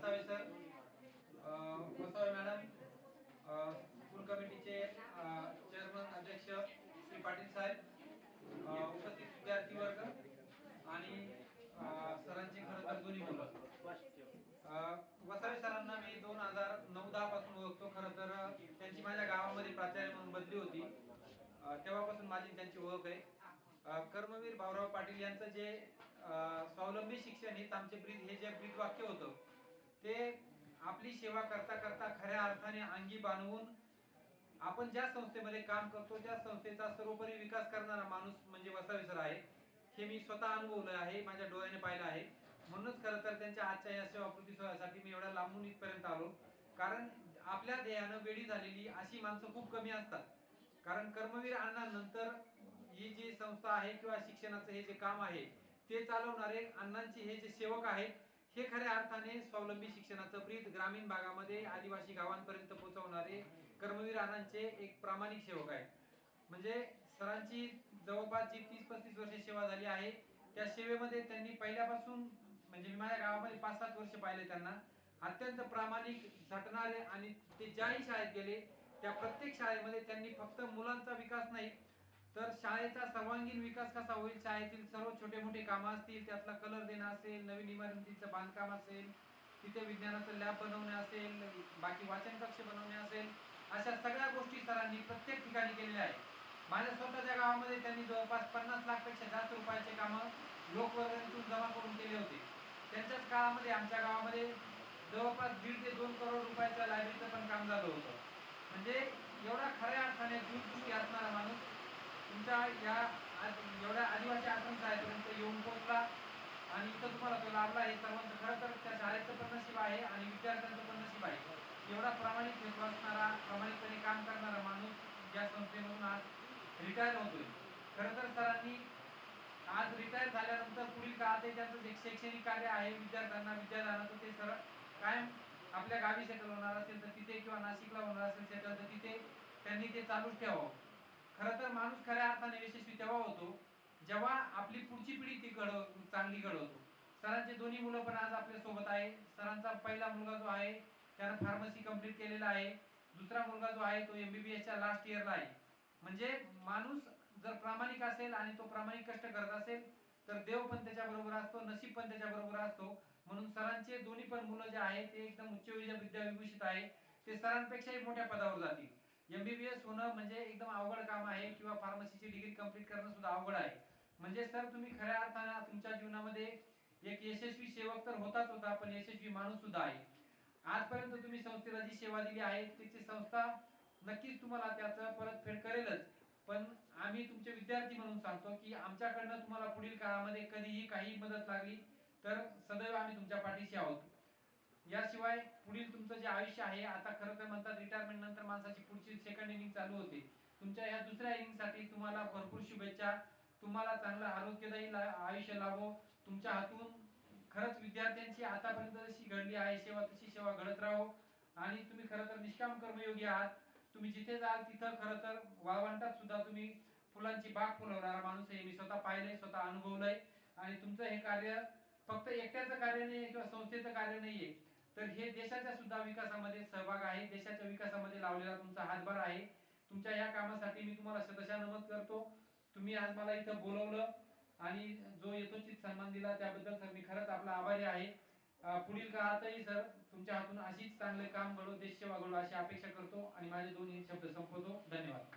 Vasave sir, Vasave madam, school कमिटीचे chairman अध्यक्ष श्री पाटील साहेब, उपस्थित विद्यार्थी वर्ग आणि सरांचे खरं तर दोन्ही मुलं. वसावे सरांना मी 2009-10 पासून ओळखतो. खरं तर त्यांची माझ्या गावामध्ये प्राचार्य म्हणून बदली होती, तेव्हापासून माझी त्यांची ओळख आहे. कर्मवीर भाऊराव पाटील यांचं जे स्वावलंबी शिक्षण हेच आमचे ब्रीद, हे जे ब्रीद वाक्य होतं ते आपली सेवा करता करता खऱ्या अर्थाने अंगी बांधवून आपण ज्या संस्थेमध्ये काम करतो त्या संस्थेचा सर्वोपरी विकास करणारा माणूस म्हणजे वसावे सर आहे. हे मी स्वतः अनुभवलं आहे, माझ्या डोळ्याने पाहिलं आहे. म्हणूनच खरं तर त्यांच्या आजच्या या सेवाकृती सोहळ्यासाठी मी एवढ्या लांबून इथपर्यंत आलो. कारण आपल्या ध्येयानं वेडी झालेली अशी माणसं खूप कमी असतात. कारण कर्मवीर अण्णांनंतर ही जी संस्था आहे किंवा शिक्षणाचं हे जे काम आहे ते चालवणारे अण्णांचे हे जे सेवक आहेत हे खऱ्या अर्थाने स्वावलंबी शिक्षणाचं ब्रीद ग्रामीण भागामध्ये आदिवासी गावांपर्यंत पोहोचवणारे कर्मवीर अण्णांचे एक प्रामाणिक सेवक आहेत. म्हणजे सरांची जवळपास जी 30-35 वर्षे सेवा झाली आहे त्या सेवेमध्ये त्यांनी पहिल्यापासून म्हणजे मी माझ्या गावामध्ये 5-7 वर्ष पाहिले त्यांना, अत्यंत प्रामाणिक, झटणारे आणि ते ज्याही शाळेत गेले त्या प्रत्येक शाळेमध्ये त्यांनी फक्त मुलांचा विकास नाही तर शाळेचा सर्वांगीण विकास कसा होईल, शाळेतील सर्व छोटे मोठे कामं असतील, त्यातला कलर देणं असेल, नवीन इमारतीचं बांधकाम असेल, तिथे विज्ञानाचं लॅब बनवणे असेल, बाकी वाचन कक्ष बनवणे असेल, अशा सगळ्या गोष्टी सरांनी प्रत्येक ठिकाणी केलेल्या आहेत. माझ्या स्वतःच्या गावामध्ये त्यांनी जवळपास 50 लाखपेक्षा जास्त रुपयाचे कामं लोकवर्गणीतून जमा करून केले होते. त्यांच्याच काळामध्ये आमच्या गावामध्ये जवळपास 1.5 ते 2 करोड रुपयाच्या लायब्ररीचं पण काम झालं होतं. म्हणजे एवढा खऱ्या अर्थाने दूरदृष्टी असणारा माणूस तुमच्या या एवढ्या आदिवासी आश्रमशाळेपर्यंत येऊन पोहोचला आणि इथं तुम्हाला तो लाभला. हे सर्वांचं खरं तर त्या शाळेचं पण नशीब आहे आणि विद्यार्थ्यांचं पण नशीब आहे. एवढा प्रामाणिक हेतू असणारा, प्रामाणिकपणे काम करणारा माणूस ज्या संस्थेमधून आज रिटायर होतोय. खरं तर सरांनी आज रिटायर झाल्यानंतर पुढील काळात त्यांचं जे शैक्षणिक कार्य आहे विद्यार्थ्यांना विद्यादानाचं ते सर कायम आपल्या गावी सेटल होणार असेल तर तिथे किंवा नाशिकला होणार असेल सेटल तर तिथे त्यांनी ते चालूच ठेवावं. खरं तर माणूस खऱ्या अर्थाने यशस्वी तेव्हा होतो जेव्हा आपली पुढची पिढी ती चांगली घडवतो. सरांचे दोन्ही मुलं पण आज आपल्या सोबत आहे. सरांचा पहिला मुलगा जो आहे त्यानं फार्मसी कंप्लीट केलेला आहे. दुसरा मुलगा जो आहे तो MBBSच्या लास्ट इयरला आहे. म्हणजे माणूस जर प्रामाणिक असेल आणि तो प्रामाणिक कष्ट करत असेल तर देव पण त्याच्या बरोबर असतो, नशीब पण त्याच्या बरोबर असतो. म्हणून सरांचे दोन्ही पण मुलं जे आहेत ते एकदम उच्च विद्याविभूषित आहे. ते सरांपेक्षाही मोठ्या पदावर जातील. MBBS होणं म्हणजे एकदम अवघड काम आहे किंवा फार्मसीची डिग्री कंप्लीट करणं सुद्धा अवघड आहे. म्हणजे सर तुम्ही खऱ्या अर्थाने तुमच्या जीवनामध्ये एक यशस्वी सेवक तर होता पण यशस्वी माणूस सुद्धा आहे. आजपर्यंत तुम्ही संस्थेला जी सेवा दिली आहे त्याची संस्था नक्कीच तुम्हाला त्याचं परतफेड करेलच. पण आम्ही तुमचे विद्यार्थी म्हणून सांगतो की आमच्याकडनं तुम्हाला पुढील काळामध्ये कधीही काही मदत लागली तर सदैव आम्ही तुमच्या पाठीशी आहोत. याशिवाय पुढील तुमचं जे आयुष्य आहे, आता खरं तर म्हणतात रिटायरमेंट नंतर माणसाची पुढची सेकंड इनिंग चालू होते. तुमच्या या दुसऱ्या इनिंगसाठी तुम्हाला भरपूर शुभेच्छा. तुम्हाला चांगलं आरोग्यदायी आयुष्य लाभो. तुमच्या हातून खरंच विद्यार्थ्यांची आतापर्यंत जशी घडली आहे सेवा तशी सेवा घडत राहो. आणि तुम्ही खरं तर निष्काम कर्मयोगी आहात. तुम्ही जिथे जाल तिथं खरं तर वाळवंटात सुद्धा तुम्ही फुलांची बाग फुलवणारा माणूस आहे. मी स्वतः पाहिलंय, स्वतः अनुभवलंय. आणि तुमचं हे कार्य फक्त एकट्याचं कार्य नाही किंवा संस्थेचं कार्य नाहीये तर हे देशाच्या सुद्धा विकासामध्ये सहभाग आहे. देशाच्या विकासामध्ये लावलेला तुमचा हातभार आहे. तुमच्या या कामासाठी मी तुम्हाला शतशः नमन करतो. तुम्ही आज मला इथं बोलवलं आणि जो यथोचित सन्मान दिला त्याबद्दल सर मी खरंच आपला आभारी आहे. पुढील काळातही सर तुमच्या हातून अशीच चांगले काम घडो, देश सेवा घडो अशी अपेक्षा करतो आणि माझे 2 शब्द संपवतो. धन्यवाद.